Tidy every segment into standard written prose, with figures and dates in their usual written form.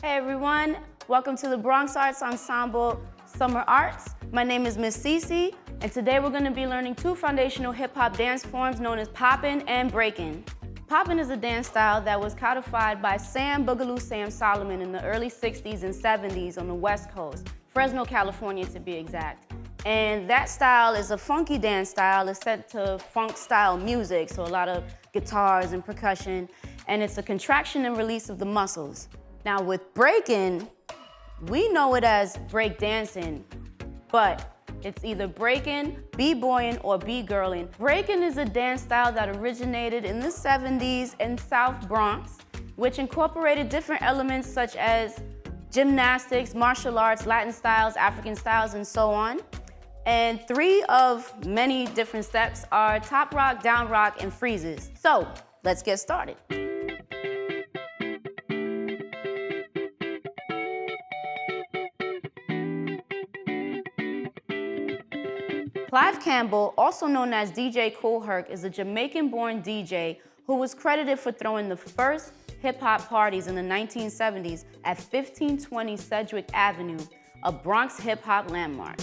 Hey everyone, welcome to the Bronx Arts Ensemble Summer Arts. My name is Miss Cece, and today we're going to be learning two foundational hip-hop dance forms known as Poppin and Breakin. Poppin is a dance style that was codified by Sam Boogaloo Sam Solomon in the early 60s and 70s on the West Coast, Fresno, California to be exact. And that style is a funky dance style. It's set to funk style music, so a lot of guitars and percussion, and it's a contraction and release of the muscles. Now with breakin', we know it as break dancing, but it's either breakin', b-boying, or b-girling. Breakin' is a dance style that originated in the 70s in South Bronx, which incorporated different elements such as gymnastics, martial arts, Latin styles, African styles, and so on. And three of many different steps are top rock, down rock, and freezes. So let's get started. Clive Campbell, also known as DJ Kool Herc, is a Jamaican-born DJ who was credited for throwing the first hip-hop parties in the 1970s at 1520 Sedgwick Avenue, a Bronx hip-hop landmark.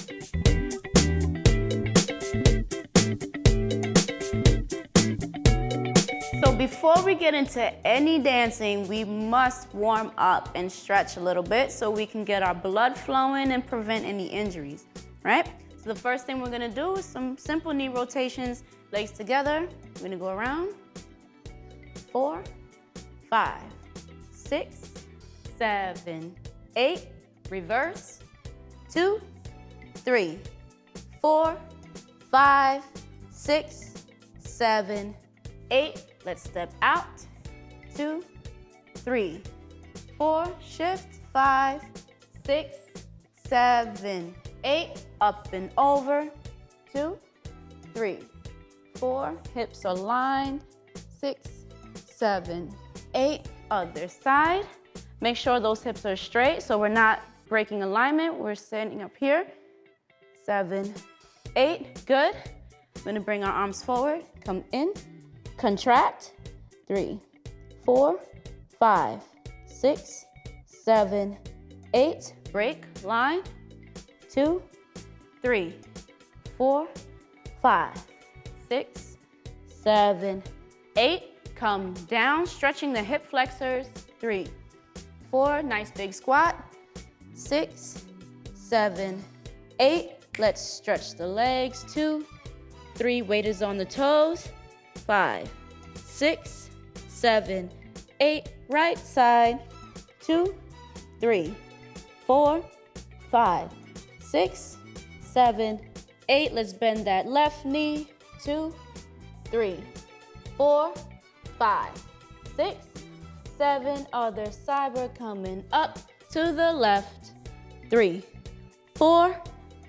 So before we get into any dancing, we must warm up and stretch a little bit so we can get our blood flowing and prevent any injuries, right? So the first thing we're gonna do is some simple knee rotations, legs together. We're gonna go around. 4, 5, 6, 7, 8, reverse. 2, 3, 4, 5, 6, 7, 8. Let's step out. 2, 3, 4, shift. 5, 6, 7, 8, up and over. 2, 3, 4, hips aligned. 6, 7, 8, other side. Make sure those hips are straight so we're not breaking alignment. We're standing up here. 7, 8, good. We're gonna bring our arms forward, come in, contract. 3, 4, 5, 6, 7, 8, break, line. 2, 3, 4, 5, 6, 7, 8. Come down, stretching the hip flexors. 3, 4, nice big squat. 6, 7, 8. Let's stretch the legs. 2, 3, weight is on the toes. 5, 6, 7, 8. Right side. 2, 3, 4, 5, 6, 7, 8. Let's bend that left knee. 2, 3, 4, 5, 6, 7. Other side. We're coming up to the left. 3, 4,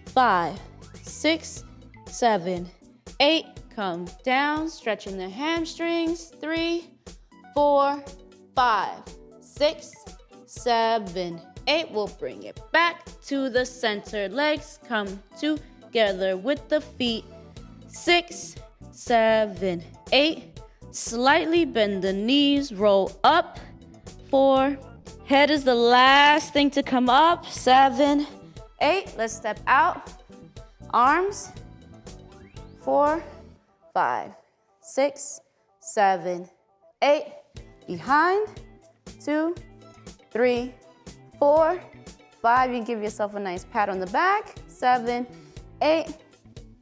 5, 6, 7, 8. Come down, stretching the hamstrings. 3, 4, 5, 6, 7, 8. We'll bring it back to the center. Legs come together with the feet. 6, 7, 8. Slightly bend the knees, roll up. 4. Head is the last thing to come up. 7, 8. Let's step out. Arms. 4, 5, 6, 7, 8. Behind. 2, 3, 4, 5. You give yourself a nice pat on the back. 7, 8.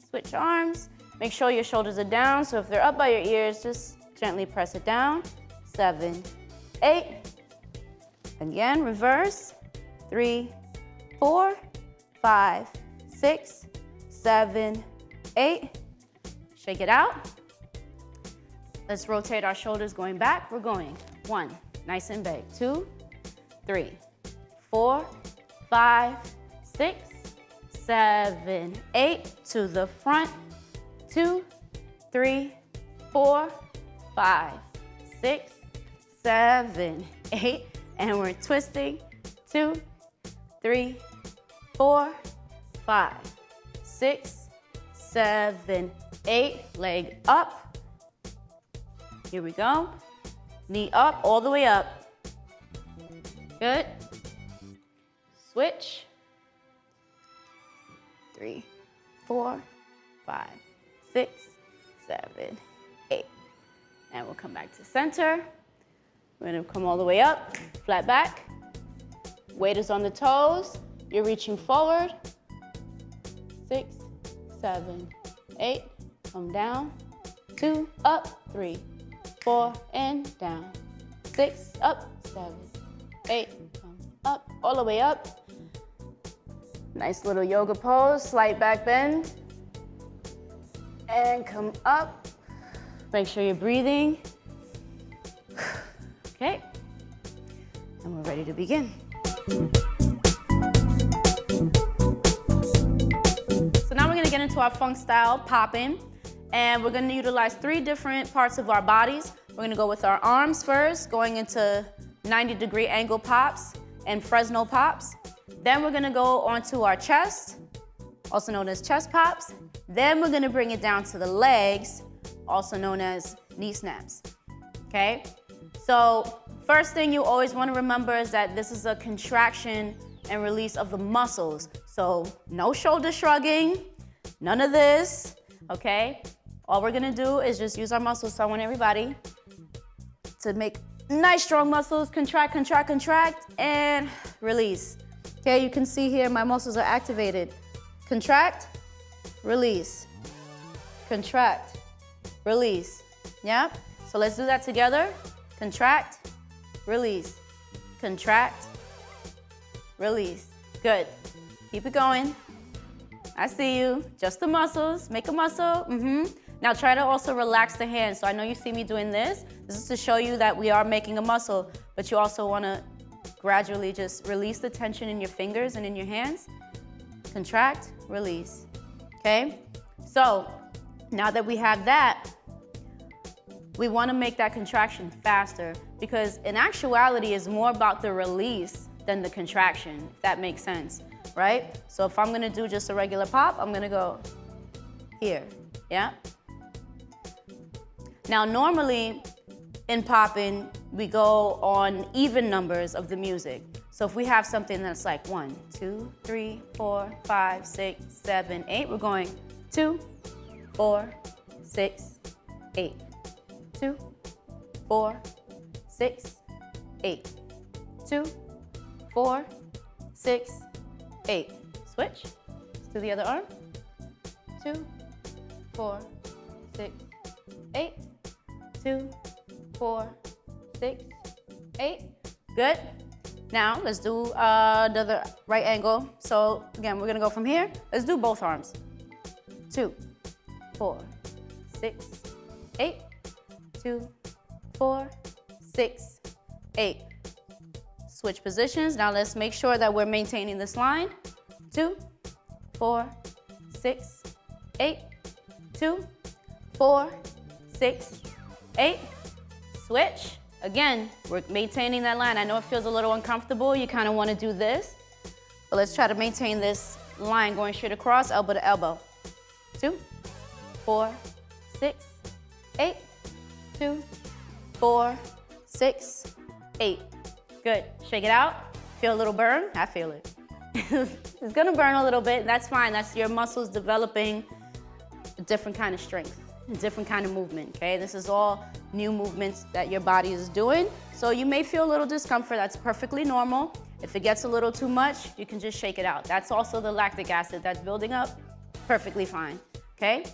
Switch arms. Make sure your shoulders are down. So if they're up by your ears, just gently press it down. 7, 8. Again, reverse. 3, 4, 5, 6, 7, 8. Shake it out. Let's rotate our shoulders going back. We're going 1, nice and big. 2, 3, 4, 5, 6, 7, 8. To the front. 2, 3, 4, 5, 6, 7, 8. And we're twisting. 2, 3, 4, 5, 6, 7, 8. Leg up. Here we go. Knee up, all the way up. Good. switch. 3, 4, 5, 6, 7, 8. And we'll come back to center. We're gonna come all the way up, flat back. Weight is on the toes. You're reaching forward. 6, 7, 8. Come down. 2, up, 3, 4, and down. 6, up, 7, 8. Come up, all the way up. Nice little yoga pose, slight back bend. And come up. Make sure you're breathing. Okay. And we're ready to begin. So now we're gonna get into our funk style poppin', and we're gonna utilize 3 different parts of our bodies. We're gonna go with our arms first, going into 90-degree angle pops and Fresno pops. Then we're gonna go onto our chest, also known as chest pops. Then we're gonna bring it down to the legs, also known as knee snaps, okay? So first thing you always wanna remember is that this is a contraction and release of the muscles. So no shoulder shrugging, none of this, okay? All we're gonna do is just use our muscles. So I want everybody to make nice strong muscles, contract, contract, contract, and release. Okay, you can see here my muscles are activated. Contract, release, contract, release. Yeah? So let's do that together. Contract, release, contract, release. Good. Keep it going. I see you. Just the muscles. Make a muscle. Now try to also relax the hands. So I know you see me doing this. This is to show you that we are making a muscle, but you also want to gradually just release the tension in your fingers and in your hands. Contract, release. Okay? So now that we have that, we want to make that contraction faster, because in actuality it's more about the release than the contraction, if that makes sense, right? So if I'm going to do just a regular pop, I'm going to go here. Yeah? Now normally in popping, we go on even numbers of the music. So if we have something that's like 1, 2, 3, 4, 5, 6, 7, 8, we're going 2, 4, 6, 8. 2, 4, 6, 8. 2, 4, 6, 8. Switch. Let's do the other arm. 2, 4, 6, 8. 2, 4, 6, 8. Good. Now let's do the right angle. So again, we're gonna go from here. Let's do both arms. 2, 4, 6, 8. 2, 4, 6, 8. Switch positions. Now let's make sure that we're maintaining this line. 2, 4, 6, 8. 2, 4, 6, 8. Switch. Again, we're maintaining that line. I know it feels a little uncomfortable. You kind of want to do this, but let's try to maintain this line going straight across, elbow to elbow. 2, 4, 6, 8. 2, 4, 6, 8. Good. Shake it out. Feel a little burn? I feel it. It's gonna burn a little bit. That's fine. That's your muscles developing a different kind of strength, a different kind of movement, okay? This is all new movements that your body is doing. So you may feel a little discomfort. That's perfectly normal. If it gets a little too much, you can just shake it out. That's also the lactic acid that's building up. Perfectly fine, okay?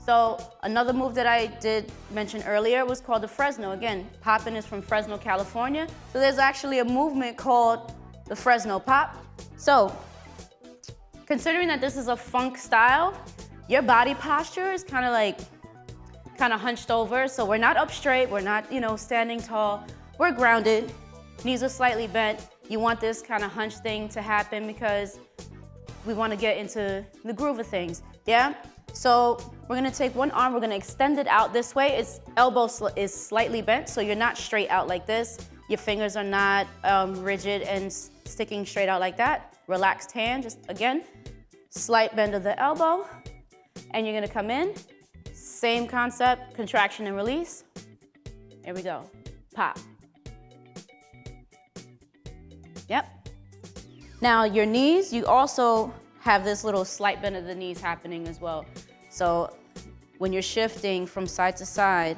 So another move that I did mention earlier was called the Fresno. Again, poppin' is from Fresno, California. So there's actually a movement called the Fresno pop. So considering that this is a funk style, your body posture is kind of hunched over. So we're not up straight. We're not, standing tall. We're grounded. Knees are slightly bent. You want this kind of hunch thing to happen because we want to get into the groove of things. Yeah? So we're gonna take one arm, we're gonna extend it out this way. Its elbow is slightly bent, so you're not straight out like this. Your fingers are not rigid and sticking straight out like that. Relaxed hand, just again, slight bend of the elbow. And you're gonna come in, same concept, contraction and release. Here we go, pop. Yep. Now your knees, you also have this little slight bend of the knees happening as well. So when you're shifting from side to side,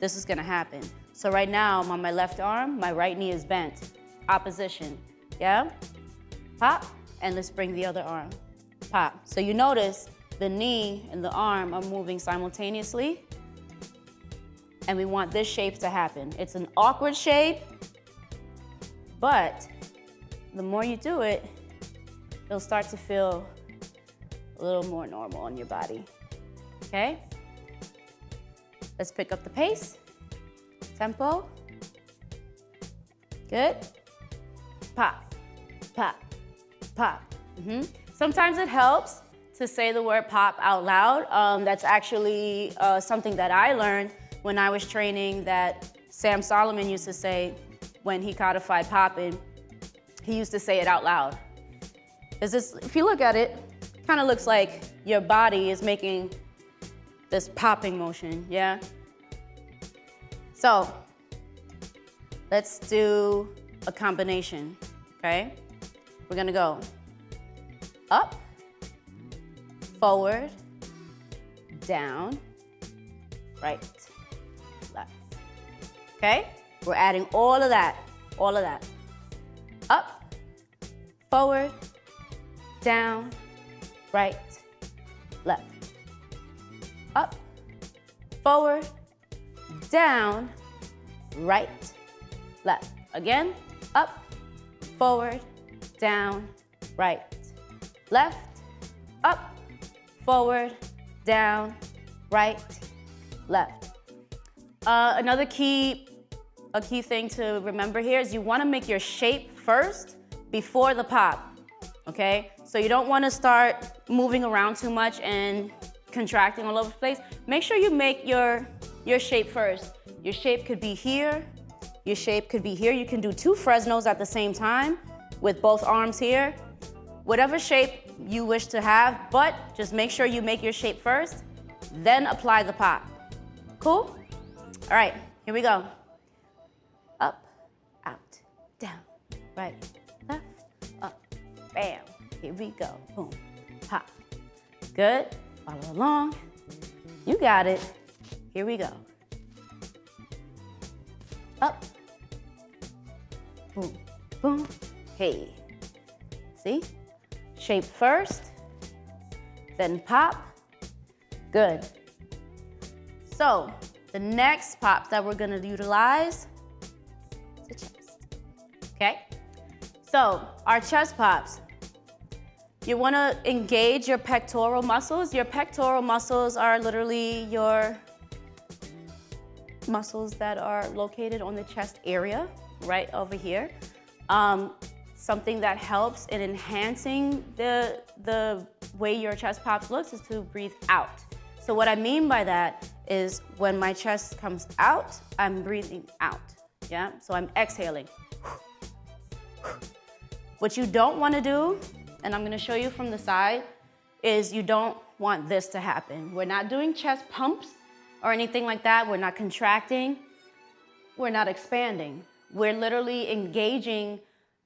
this is gonna happen. So right now, I'm on my left arm, my right knee is bent. Opposition, yeah? Pop, and let's bring the other arm. Pop. So you notice the knee and the arm are moving simultaneously, and we want this shape to happen. It's an awkward shape, but the more you do it, it'll start to feel a little more normal in your body, okay? Let's pick up the pace, tempo. Good. Pop, pop, pop. Sometimes it helps to say the word pop out loud. That's actually something that I learned when I was training that Sam Solomon used to say when he codified popping. He used to say it out loud. If you look at it, it kind of looks like your body is making this popping motion, yeah? So let's do a combination, okay? We're gonna go up, forward, down, right, left. Okay? We're adding all of that. Up, forward, down, right, left. Up, forward, down, right, left. Again, up, forward, down, right, left, up, forward, down, right, left. Another key thing to remember here is you want to make your shape first before the pop, okay? So you don't want to start moving around too much and contracting all over the place. Make sure you make your shape first. Your shape could be here. Your shape could be here. You can do 2 Fresnos at the same time with both arms here. Whatever shape you wish to have, but just make sure you make your shape first, then apply the pop. Cool? All right, here we go. Up, out, down, right, left, up, bam. Here we go, boom, pop. Good, follow along. You got it. Here we go. Up, boom, boom, hey. See? Shape first, then pop. Good. So the next pop that we're gonna utilize is the chest. Okay? So our chest pops, you wanna engage your pectoral muscles. Your pectoral muscles are literally your muscles that are located on the chest area, right over here. Something that helps in enhancing the way your chest pops looks is to breathe out. So what I mean by that is when my chest comes out, I'm breathing out, yeah? So I'm exhaling. What you don't wanna do, and I'm gonna show you from the side, is you don't want this to happen. We're not doing chest pumps or anything like that. We're not contracting. We're not expanding. We're literally engaging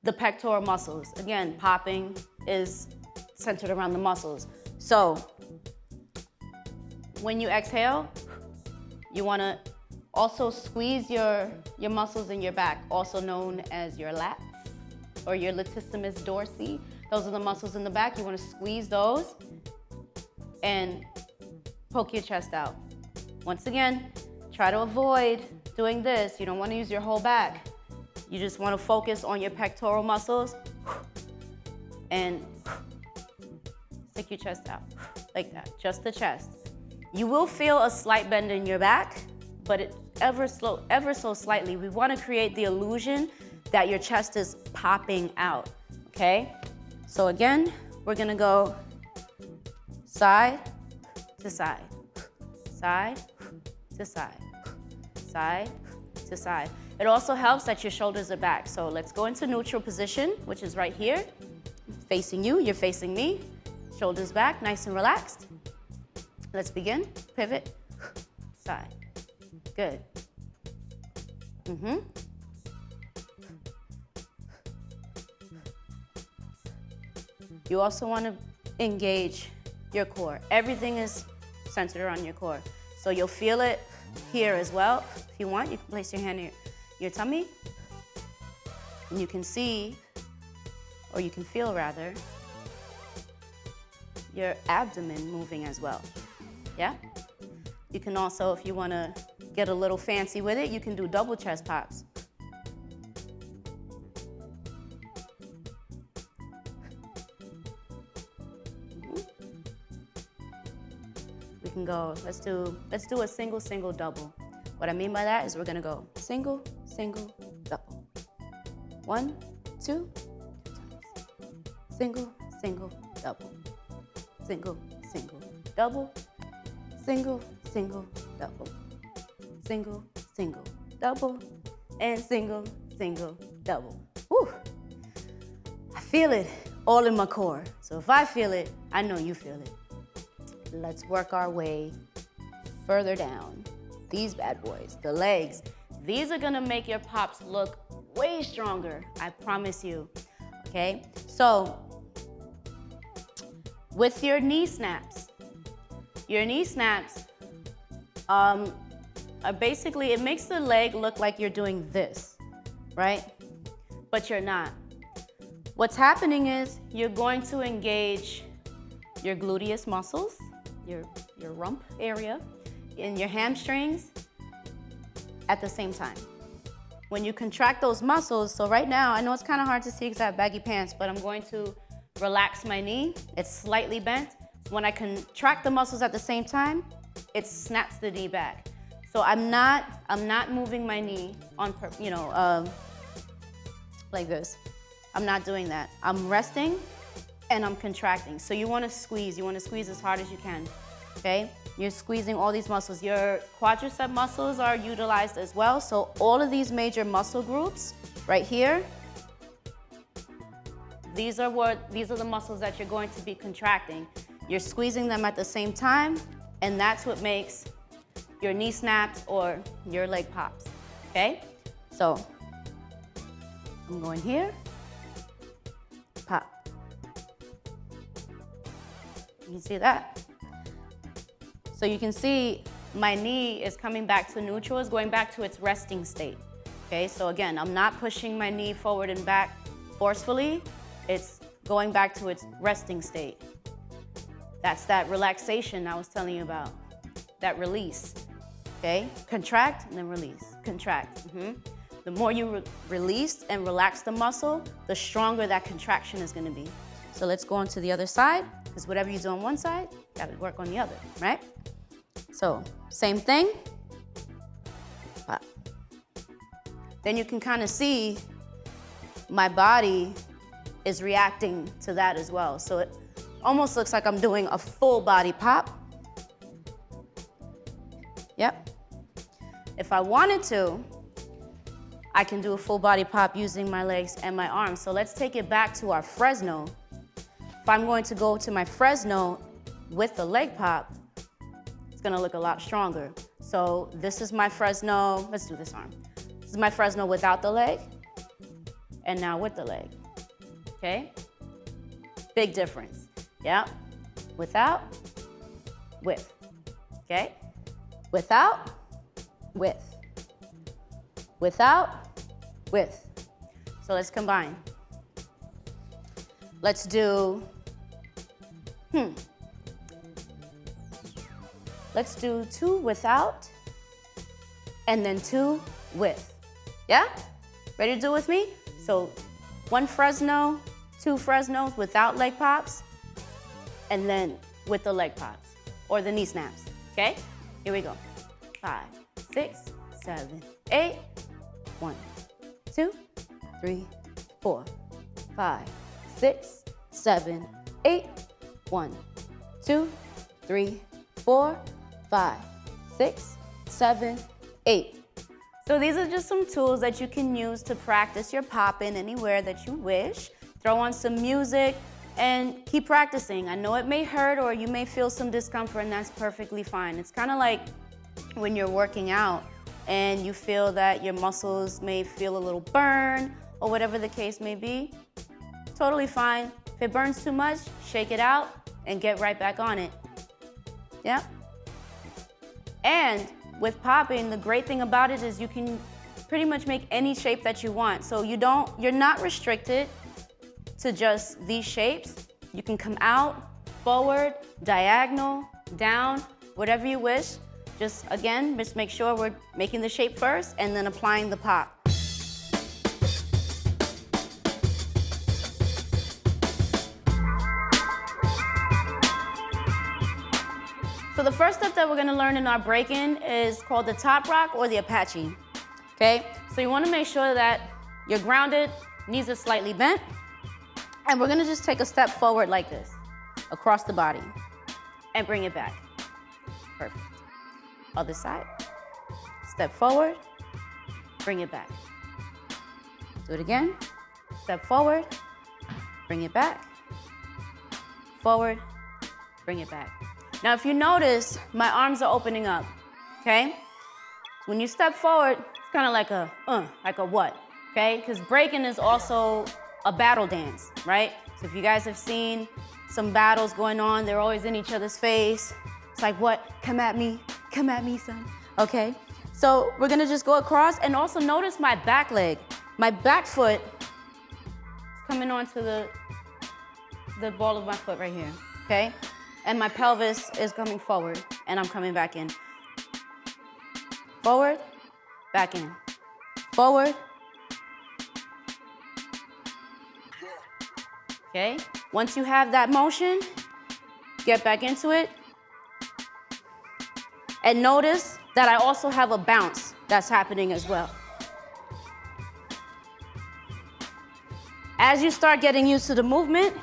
the pectoral muscles. Again, popping is centered around the muscles. So when you exhale, you wanna also squeeze your muscles in your back, also known as your lats or your latissimus dorsi. Those are the muscles in the back. You wanna squeeze those and poke your chest out. Once again, try to avoid doing this. You don't wanna use your whole back. You just wanna focus on your pectoral muscles and stick your chest out like that, just the chest. You will feel a slight bend in your back, but it ever so slightly. We wanna create the illusion that your chest is popping out, okay? So again, we're gonna go side to side, side to side, side to side. It also helps that your shoulders are back. So let's go into neutral position, which is right here. Facing you, you're facing me. Shoulders back, nice and relaxed. Let's begin. Pivot, side. Good. You also want to engage your core. Everything is centered around your core. So you'll feel it here as well. If you want, you can place your hand in your tummy. And you can see, or you can feel rather, your abdomen moving as well. Yeah? You can also, if you want to get a little fancy with it, you can do double chest pops. We can go, let's do a single, single, double. What I mean by that is we're gonna go single, single, double. 1, 2, single, single, double. Single, single, double. Single, single, double. Single, single, double. And single, single, double. Whew. I feel it all in my core. So if I feel it, I know you feel it. Let's work our way further down. These bad boys, the legs. These are gonna make your pops look way stronger, I promise you, okay? So, with your knee snaps are basically, it makes the leg look like you're doing this, right? But you're not. What's happening is you're going to engage your gluteus muscles, your rump area, and your hamstrings at the same time. When you contract those muscles, so right now, I know it's kind of hard to see because I have baggy pants, but I'm going to relax my knee. It's slightly bent. When I contract the muscles at the same time, it snaps the knee back. So I'm not moving my knee on, like this. I'm not doing that. I'm resting and I'm contracting. So you want to squeeze as hard as you can, okay? You're squeezing all these muscles. Your quadricep muscles are utilized as well. So all of these major muscle groups right here, these are the muscles that you're going to be contracting. You're squeezing them at the same time, and that's what makes your knee snaps or your leg pops, okay? So I'm going here, pop. You can see that. So you can see my knee is coming back to neutral, is going back to its resting state, okay? So again, I'm not pushing my knee forward and back forcefully. It's going back to its resting state. That's that relaxation I was telling you about, that release, okay? Contract and then release, contract. The more you release and relax the muscle, the stronger that contraction is gonna be. So let's go on to the other side, because whatever you do on one side, you gotta work on the other, right? So, same thing, pop. Then you can kind of see my body is reacting to that as well. So it almost looks like I'm doing a full body pop. Yep. If I wanted to, I can do a full body pop using my legs and my arms. So let's take it back to our Fresno. If I'm going to go to my Fresno with the leg pop, it's gonna look a lot stronger. So this is my Fresno, let's do this arm. This is my Fresno without the leg, and now with the leg, okay? Big difference, yeah? Without, with, okay? Without, with. Without, with. So let's combine. Let's do, let's do 2 without, and then 2 with. Yeah? Ready to do it with me? So 1 Fresno, 2 Fresnos without leg pops, and then with the leg pops, or the knee snaps, okay? Here we go. 5, 6, 7, 8. 1, 2, 3, 4, 5, 6, 7, 8. 1, 2, 3, 4, 5, 6, 7, 8. So these are just some tools that you can use to practice your popping anywhere that you wish. Throw on some music and keep practicing. I know it may hurt or you may feel some discomfort, and that's perfectly fine. It's kind of like when you're working out and you feel that your muscles may feel a little burn or whatever the case may be. Totally fine. it burns too much, shake it out and get right back on it. Yeah. And with popping, the great thing about it is you can pretty much make any shape that you want. So you're not restricted to just these shapes. You can come out, forward, diagonal, down, whatever you wish. Just again, just make sure we're making the shape first and then applying the pop. So the first step that we're gonna learn in our break-in is called the top rock or the Apache, okay? So you wanna make sure that you're grounded, knees are slightly bent, and we're gonna just take a step forward like this, across the body, and bring it back. Perfect. Other side. Step forward, bring it back. Do it again. Step forward, bring it back. Forward, bring it back. Now, if you notice, my arms are opening up, okay? When you step forward, it's kind of like a what, okay? Because breaking is also a battle dance, right? So if you guys have seen some battles going on, they're always in each other's face. It's like, what? Come at me, son, okay? So we're gonna just go across, and also notice my back leg. My back foot is coming onto the ball of my foot right here, okay? And my pelvis is coming forward, and I'm coming back in. Forward, back in. Forward. Okay, once you have that motion, get back into it. And notice that I also have a bounce that's happening as well. As you start getting used to the movement,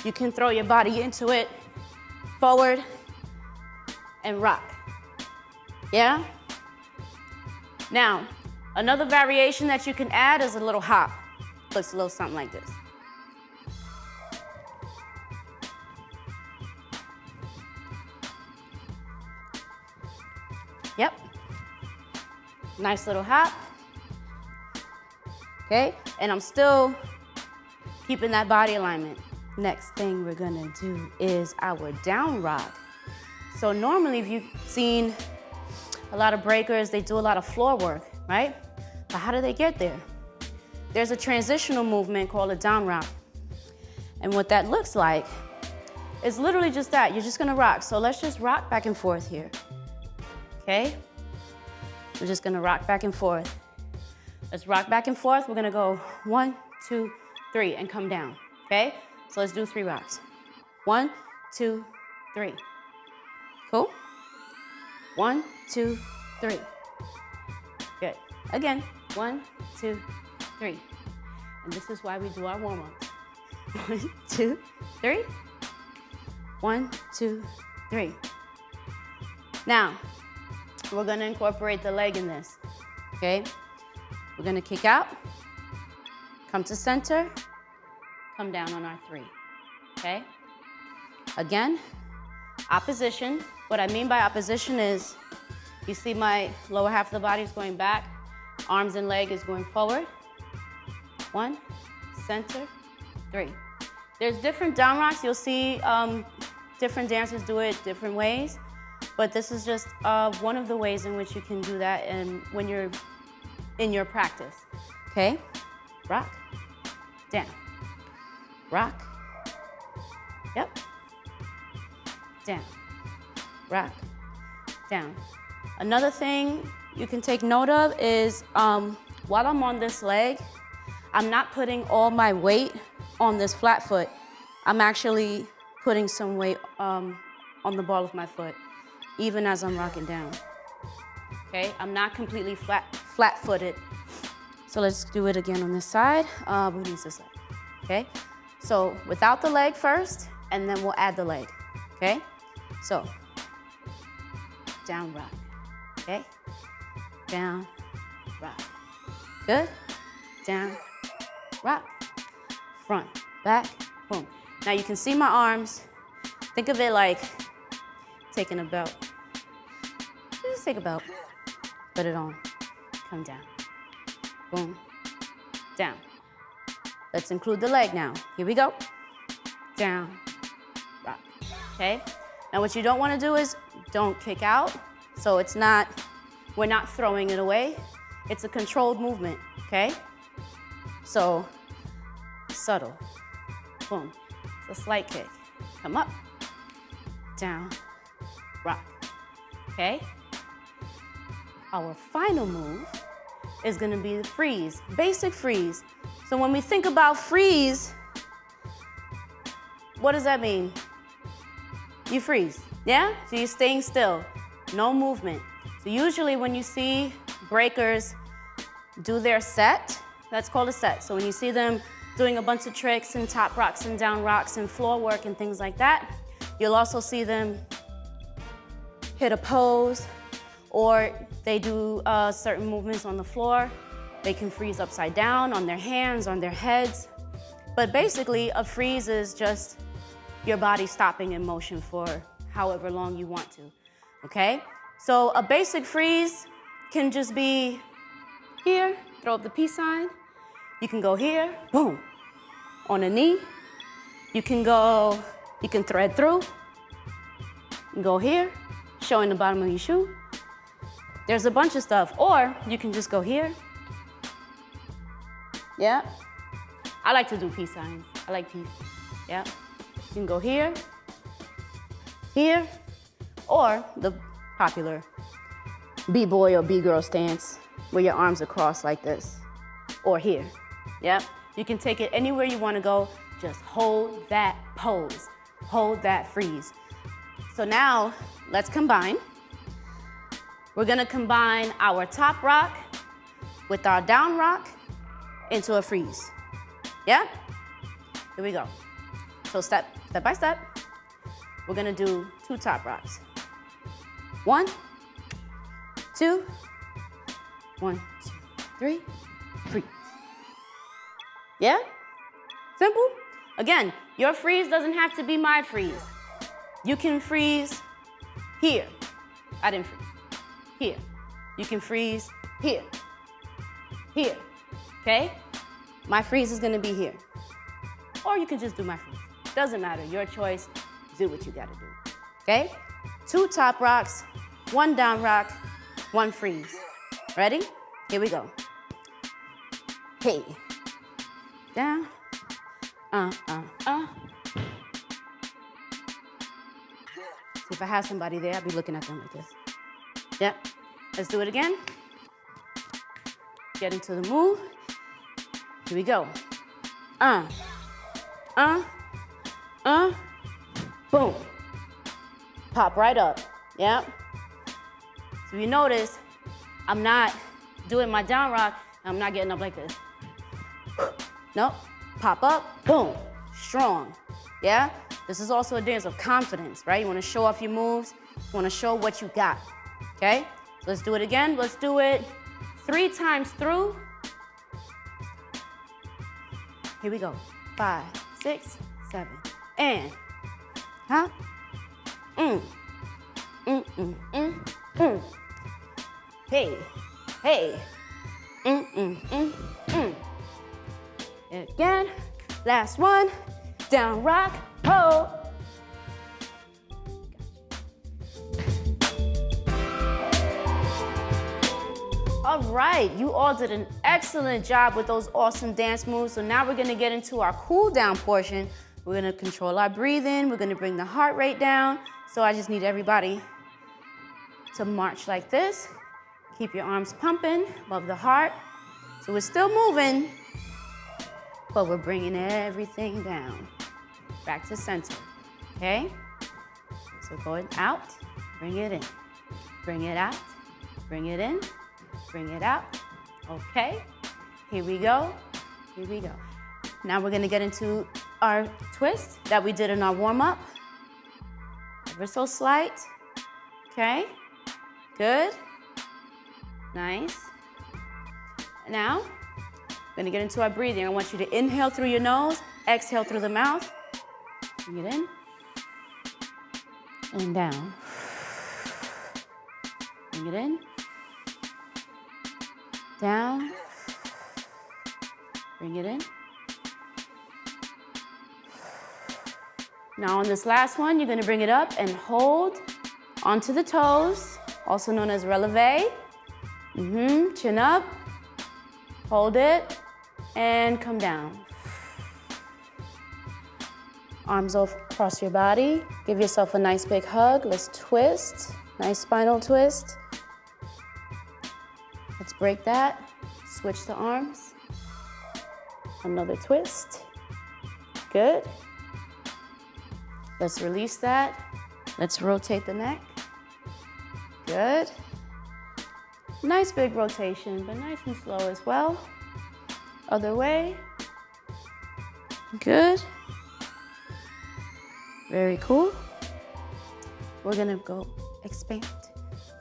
you can throw your body into it, forward, and rock. Yeah? Now, another variation that you can add is a little hop. Looks a little something like this. Yep. Nice little hop. Okay, and I'm still keeping that body alignment. Next thing we're gonna do is our down rock. So normally, if you've seen a lot of breakers, they do a lot of floor work, right? But how do they get there? There's a transitional movement called a down rock. And what that looks like is literally just that. You're just gonna rock. So let's just rock back and forth here, okay? We're just gonna rock back and forth. Let's rock back and forth. We're gonna go 1, 2, 3, and come down, okay? So let's do 3 rocks. 1, 2, 3. Cool? 1, 2, 3. Good. Again, 1, 2, 3. And this is why we do our warm-ups. 1, 2, 3. 1, 2, 3. Now, we're gonna incorporate the leg in this, okay? We're gonna kick out, come to center, come down on our 3, okay? Again, opposition. What I mean by opposition is, you see my lower half of the body is going back, arms and leg is going forward. 1, center, 3. There's different down rocks. You'll see different dancers do it different ways, but this is just one of the ways in which you can do that and when you're in your practice, okay? Rock, down, rock, yep, down, rock, down. Another thing you can take note of is while I'm on this leg, I'm not putting all my weight on this flat foot. I'm actually putting some weight on the ball of my foot, even as I'm rocking down, okay? I'm not completely flat-footed. So let's do it again on this side. Who needs this leg, okay? So without the leg first, and then we'll add the leg, okay? So, down, rock, okay? Down, rock. Good? Down, rock. Front, back, boom. Now you can see my arms. Think of it like taking a belt. Just take a belt, put it on, come down, boom, down. Let's include the leg now. Here we go. down, rock, okay? Now what you don't wanna do is don't kick out, so we're not throwing it away. It's a controlled movement, okay? So, subtle, boom. It's a slight kick. Come up, down, rock, okay? Our final move is gonna be the freeze, basic freeze. So when we think about freeze, what does that mean? You freeze, yeah? So you're staying still, no movement. So usually when you see breakers do their set, that's called a set. So when you see them doing a bunch of tricks and top rocks and down rocks and floor work and things like that, you'll also see them hit a pose, or they do certain movements on the floor. They can freeze upside down, on their hands, on their heads. But basically, a freeze is just your body stopping in motion for however long you want to, okay? So a basic freeze can just be here, throw up the peace sign. You can go here, boom, on a knee. You can thread through. You can go here, showing the bottom of your shoe. There's a bunch of stuff, or you can just go here. Yeah. I like to do peace signs. I like peace. Yeah. You can go here, here, or the popular B-boy or B-girl stance where your arms are crossed like this, or here. Yeah. You can take it anywhere you want to go. Just hold that pose. Hold that freeze. So now let's combine. We're gonna combine our top rock with our down rock into a freeze. Yeah? Here we go. So step by step, we're gonna do 2 top rocks. 1, 2, 1, 2, 3, freeze. Yeah? Simple? Again, your freeze doesn't have to be my freeze. You can freeze here. I didn't freeze. Here. You can freeze here. Here. Okay? My freeze is gonna be here. Or you can just do my freeze. Doesn't matter, your choice. Do what you gotta do. Okay? 2 top rocks, 1 down rock, 1 freeze. Ready? Here we go. Hey. Down. See, if I have somebody there, I'd be looking at them like this. Yep. Let's do it again. Get into the move. Here we go. Boom. Pop right up. Yep. So you notice, I'm not doing my down rock, and I'm not getting up like this. Nope. Pop up, boom. Strong. Yeah? This is also a dance of confidence, right? You want to show off your moves. You want to show what you got. Okay? So let's do it again. Let's do it 3 times through. Here we go. 5, 6, 7. And. Huh? Hey. Hey. Again. Last one. Down rock. Hold. All right, you all did an excellent job with those awesome dance moves. So now we're gonna get into our cool down portion. We're gonna control our breathing. We're gonna bring the heart rate down. So I just need everybody to march like this. Keep your arms pumping above the heart. So we're still moving, but we're bringing everything down. Back to center, okay? So going out, bring it in. Bring it out, bring it in. Bring it out. Okay. Here we go. Here we go. Now we're gonna get into our twist that we did in our warm-up. Ever so slight. Okay. Good. Nice. Now, we're gonna get into our breathing. I want you to inhale through your nose, exhale through the mouth. Bring it in. And down. Bring it in. Down, bring it in, Now on this last one, you're gonna bring it up and hold onto the toes, also known as releve. Chin up, hold it, and come down. Arms across your body. Give yourself a nice big hug. Let's twist, nice spinal twist. Let's break that. Switch the arms. Another twist. Good. Let's release that. Let's rotate the neck. Good. Nice big rotation, but nice and slow as well. Other way. Good. Very cool. We're gonna go expand,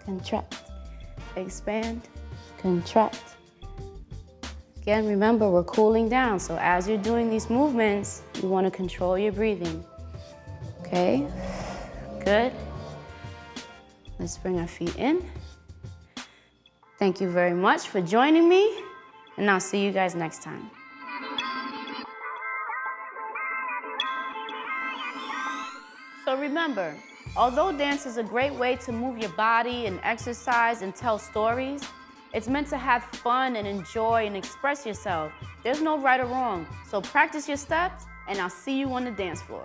contract, expand, contract. Again, remember, we're cooling down, so as you're doing these movements, you wanna control your breathing. Okay, good. Let's bring our feet in. Thank you very much for joining me, and I'll see you guys next time. So remember, although dance is a great way to move your body and exercise and tell stories, it's meant to have fun and enjoy and express yourself. There's no right or wrong, so practice your steps, and I'll see you on the dance floor.